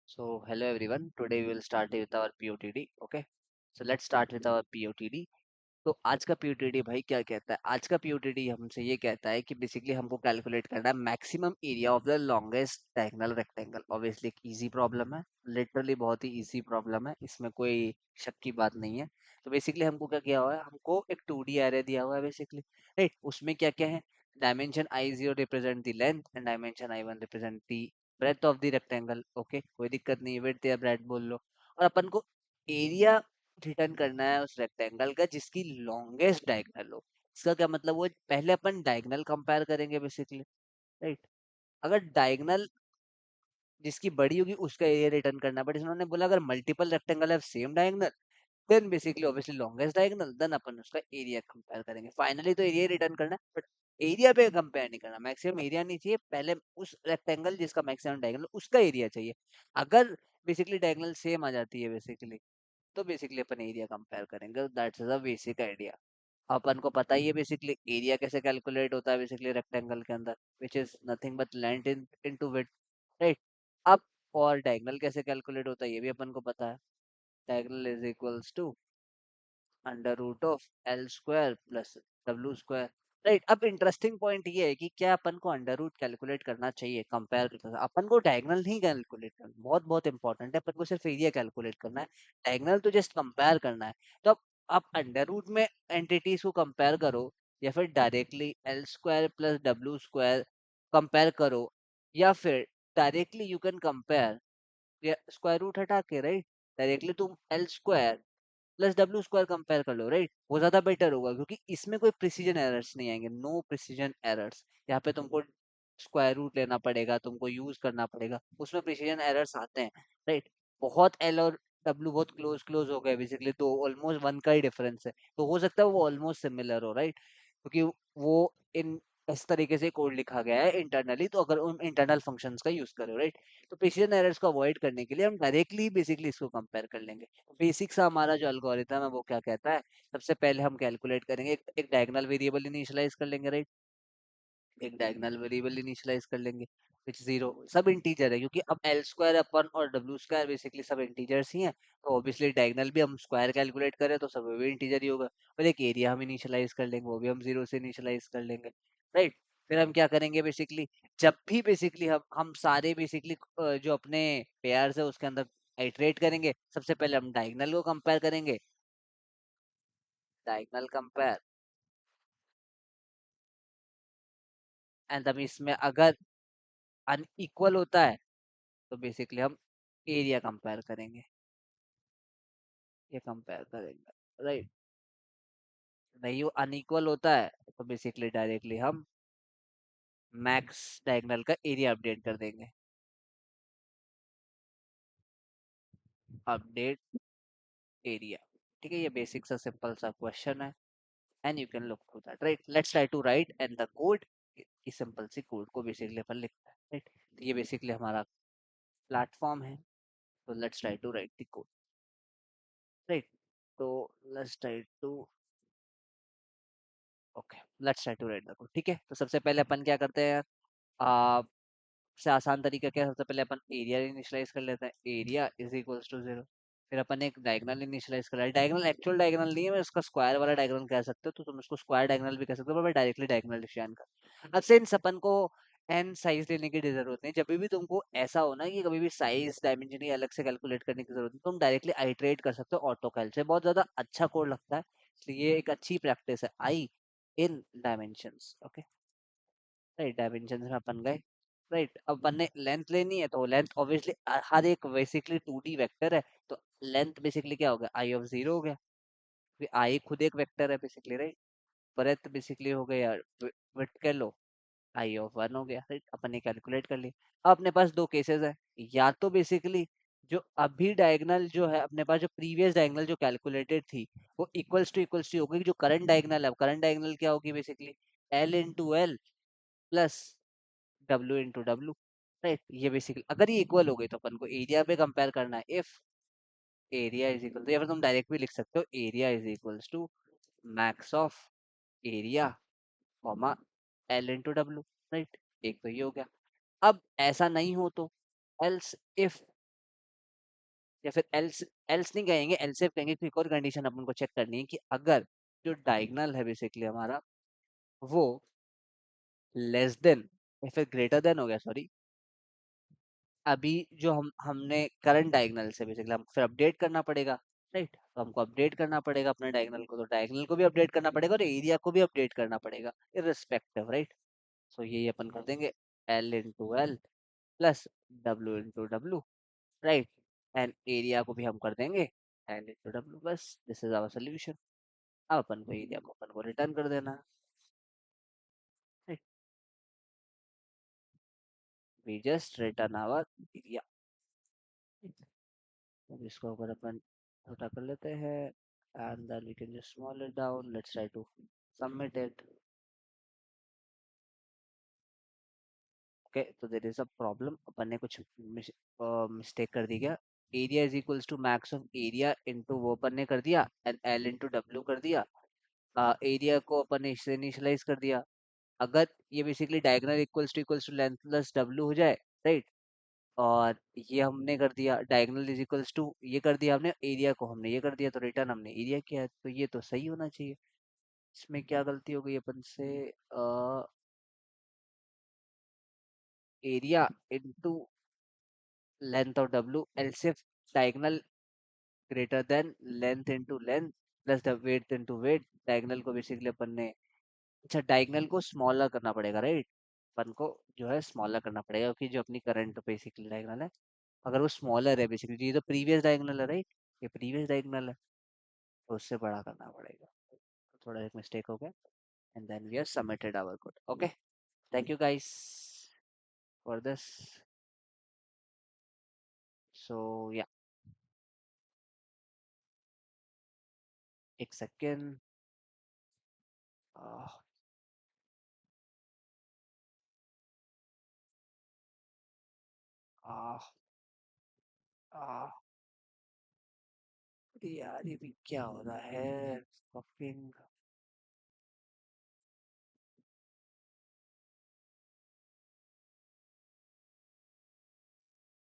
So hello everyone. Today we will start with our POTD. Okay. So let's start with our POTD. तो आज का POTD भाई क्या कहता है? आज का POTD हमसे ये कहता है कि बेसिकली हमको कैलकुलेट करना है maximum area of the longest diagonal rectangle. Obviously एक इजी प्रॉब्लम है, लिटरली बहुत ही इजी प्रॉब्लम है, इसमें कोई शक की बात नहीं है। तो बेसिकली हमको क्या किया हुआ है, हमको एक 2D एरे दिया हुआ है बेसिकली, राइट। उसमें क्या क्या है, dimension I0 represent the length and dimension I1 represent the breadth of the rectangle. Okay, कोई दिक्कत नहीं है, विड्थ या ब्रेथ बोल लो। और अपन को एरिया रिटर्न करना है उस रेक्टेंगल का जिसकी लॉन्गेस्ट डायगोनल हो। इसका क्या मतलब, वो पहले अपन डायगोनल कंपेयर करेंगे बेसिकली, राइट। अगर डायगोनल जिसकी बड़ी होगी उसका एरिया रिटर्न करना, बट इन्होंने बोला अगर मल्टीपल रेक्टेंगल है same diagonal, then basically obviously longest diagonal, then अपन उसका एरिया कंपेयर करेंगे। फाइनली तो एरिया रिटर्न करना है, बट एरिया पे कंपेयर नहीं करना। मैक्सिमम एरिया नहीं चाहिए, पहले उस रेक्टेंगल जिसका मैक्सिमम डायगोनल उसका एरिया चाहिए। अगर बेसिकली डायगोनल सेम आ जाती है बेसिकली, तो बेसिकली अपन एरिया कंपेयर करेंगे। That's the basic idea. अपन को पता ही है बेसिकली एरिया कैसे कैलकुलेट होता है बेसिकली रेक्टेंगल के अंदर, which is nothing but length into width, right. अब और डायगोनल कैसे कैलकुलेट होता है ये भी अपन को पता है। Diagonal is equals to under root of l square plus डब्ल्यू स्क्वायर, राइट। अब इंटरेस्टिंग पॉइंट ये है कि क्या अपन को अंडर रूट कैलकुलेट करना चाहिए कंपेयर करते हैं? अपन को डायगोनल नहीं कैलकुलेट करना, बहुत बहुत इंपॉर्टेंट है। अपन को सिर्फ एरिया कैलकुलेट करना है, डायगोनल तो जस्ट कंपेयर करना है। तो अब आप अंडर रूट में एंटिटीज को कंपेयर करो, या फिर डायरेक्टली एल स्क्वायर प्लस डब्ल्यू स्क्वायर कंपेयर करो, या फिर directly you can compare square root हटा के, राइट। डायरेक्टली तुम एल स्क्वायर प्लस डब्ल्यू स्क्वायर कंपेयर कर लो, राइट। वो ज्यादा बेटर होगा क्योंकि इसमें कोई प्रिसीजन एरर्स नहीं आएंगे, नो प्रिसीजन एरर्स। यहाँ पे तुमको स्क्वायर रूट लेना पड़ेगा, तुमको यूज करना पड़ेगा, उसमें प्रिसीजन एरर्स आते हैं, राइट। बहुत एल और डब्ल्यू बहुत क्लोज क्लोज हो गए बेसिकली, तो ऑलमोस्ट वन का ही डिफरेंस है, तो हो सकता है वो ऑलमोस्ट सिमिलर हो, राइट। क्योंकि वो इन इस तरीके से कोड लिखा गया है इंटरनली, तो अगर उन इंटरनल फंक्शंस का यूज करो, राइट। तो प्रिसीजन एरर्स को अवॉइड करने के लिए हम डायरेक्टली बेसिकली इसको कंपेयर कर लेंगे। बेसिक सा हमारा जो एल्गोरिथम है वो क्या कहता है, सबसे पहले हम कैलकुलेट करेंगे, एक डायगोनल वेरिएबल इनिशियलाइज कर लेंगे, राइट। एक डायगोनल वेरिएबल इनिशियलाइज कर लेंगे विच जीरो, सब इंटीजर है क्योंकि अब एल स्क्वायर अपन और डब्ल्यू स्क्वायर बेसिकली सब इंटीजर्स ही हैं। तो ऑब्वियसली डायगोनल भी हम स्क्वायर कैलकुलेट करें तो सब भी इंटीजर ही होगा। और एक एरिया हम इनिशियलाइज कर लेंगे, वो भी हम जीरो से इनिशियलाइज कर लेंगे, राइट। फिर हम क्या करेंगे बेसिकली, जब भी बेसिकली हम सारे बेसिकली जो अपने पेयर्स है उसके अंदर आइटरेट करेंगे, सबसे पहले हम डायगोनल को कंपेयर करेंगे, डायगोनल कंपेयर, एंड तब इसमें अगर अनइक्वल होता है तो बेसिकली हम एरिया कंपेयर करेंगे, ये कंपेयर करेंगे, राइट। नहीं वो अनइक्वल होता है तो बेसिकली डायरेक्टली हम मैक्स डायगोनल का एरिया अपडेट कर देंगे, अपडेट एरिया। ठीक है, ये बेसिक सा सिंपल सा क्वेश्चन है, and you can look through that, right. Let's try to write and the code, इस सिंपल सी कोड को बेसिकली अपन लिखता है, राइट। तो ये बेसिकली हमारा प्लेटफॉर्म है, तो let's try to write the code, right. तो let's try to, okay, let's try to write the code. ठीक है, तो सबसे पहले अपन क्या करते हैं, सबसे आसान तरीका क्या है, सबसे पहले अपन एरिया इनिशियलाइज कर लेते हैं, area is equals to zero. फिर अपन एक डायगोनल इनिशियलाइज कर रहे हैं, डायगोनल एक्चुअल डायगोनल नहीं है, मैं उसका स्क्वायर वाला डायगोनल कह सकते हो, तो तुम उसको स्क्वायर डायगोनल भी कह सकते हो, पर मैं डायरेक्टली डायगोनल निशान कर। अब सिंस अपन को एन साइज लेने की जरूरत नहीं, जब भी तुमको ऐसा हो ना कि कभी भी साइज डायमेंशन ही अलग से कैलकुलेट करने की जरूरत नहीं, तुम डायरेक्टली आइट्रेट कर सकते हो ऑटो कैल से, बहुत ज्यादा अच्छा कोड लगता है, इसलिए ये एक अच्छी प्रैक्टिस है, आई इन डायमेंशंस। ओके, राइट, डायमेंशन में अपन गए, राइट। अब अपन ने लेंथ लेनी है, तो लेंथ ऑब्वियसली हर एक बेसिकली 2D वेक्टर है, तो लेंथ बेसिकली क्या हो गया, आई ऑफ जीरो हो गया, फिर आई खुद एक वेक्टर है बेसिकली, राइट। ब्रेथ बेसिकली हो गया, विड्थ कह लो, आई ऑफ वन हो गया, राइट। अपन ने कैलकुलेट कर लिया। अब अपने पास दो केसेस है, या तो बेसिकली जो अभी डायगोनल जो है अपने पास, जो प्रीवियस डायगोनल जो कैलकुलेटेड थी वो इक्वल्स टू होगी जो करंट डायगोनल है। करंट डायगोनल क्या होगी basically, L into L plus W into डब्ल्यू, राइट। ये बेसिकली अगर ये इक्वल हो गई तो अपन को एरिया पे कंपेयर करना है, इफ एरिया इज इक्वल, तो या फिर तुम डायरेक्ट भी लिख सकते हो, area is equals to max of area comma l into डब्ल्यू, राइट। एक तो ये हो गया। अब ऐसा नहीं हो तो एल्स इफ या फिर एल्स, एल्स नहीं कहेंगे, एल्सेफ कहेंगे, क्योंकि एक और कंडीशन अपन को चेक करनी है कि अगर जो डायगोनल है बेसिकली हमारा वो लेस देन या फिर ग्रेटर देन हो गया, सॉरी, अभी जो हमने करंट डायगोनल से बेसिकली हमको फिर अपडेट करना पड़ेगा, राइट? तो हमको अपडेट करना पड़ेगा अपने डायगोनल को, तो डायगोनल को भी अपडेट करना पड़ेगा और एरिया को भी अपडेट करना पड़ेगा इररिस्पेक्टिव, राइट? सो यही अपन कर देंगे, L into L plus W into डब्ल्यू, राइट? एंड एरिया को भी हम कर देंगे एल इंटू डब्ल्यू, बस दिस इज आवर सोल्यूशन। अब अपन को एरिया को अपन को रिटर्न कर देना, right? We just return our area. अब इसको अगर अपन छोटा कर लेते हैं and then we can just small it down, let's try to submit it. Okay, तो there is a problem, अपन ने कुछ मिस्टेक कर दी क्या? Area is equals to max of area into वो अपन ने कर दिया एंड एल इनटू डब्ल्यू कर दिया। एरिया को अपन ने इससे इनिशियलाइज कर दिया। अगर ये basically diagonal equals to length plus डब्ल्यू हो जाए, राइट? और ये हमने कर दिया डायगोनल इज इक्वल्स टू, ये कर दिया हमने एरिया को, हमने ये कर दिया, तो रिटर्न हमने एरिया किया है, तो ये तो सही होना चाहिए। इसमें क्या गलती हो गई अपन से? Area into length of W, L सिर्फ diagonal greater than length into length plus the weight into weight. Diagonal को बेसिकली अपन ने, अच्छा डायगोनल को स्मॉलर करना पड़ेगा, राइट? अपन को जो है स्मॉलर करना पड़ेगा, क्योंकि जो अपनी करंट बेसिकली डायगोनल है, अगर वो स्मॉलर है बेसिकली, ये तो प्रीवियस डायगोनल है, राइट? ये प्रीवियस डायगोनल है, तो उससे बड़ा करना पड़ेगा। तो थोड़ा एक मिस्टेक हो गया and then we are submitted our code. Okay, thank you guys for this. So yeah, एक सेकेंड। यार ये भी क्या हो रहा है? फकिंग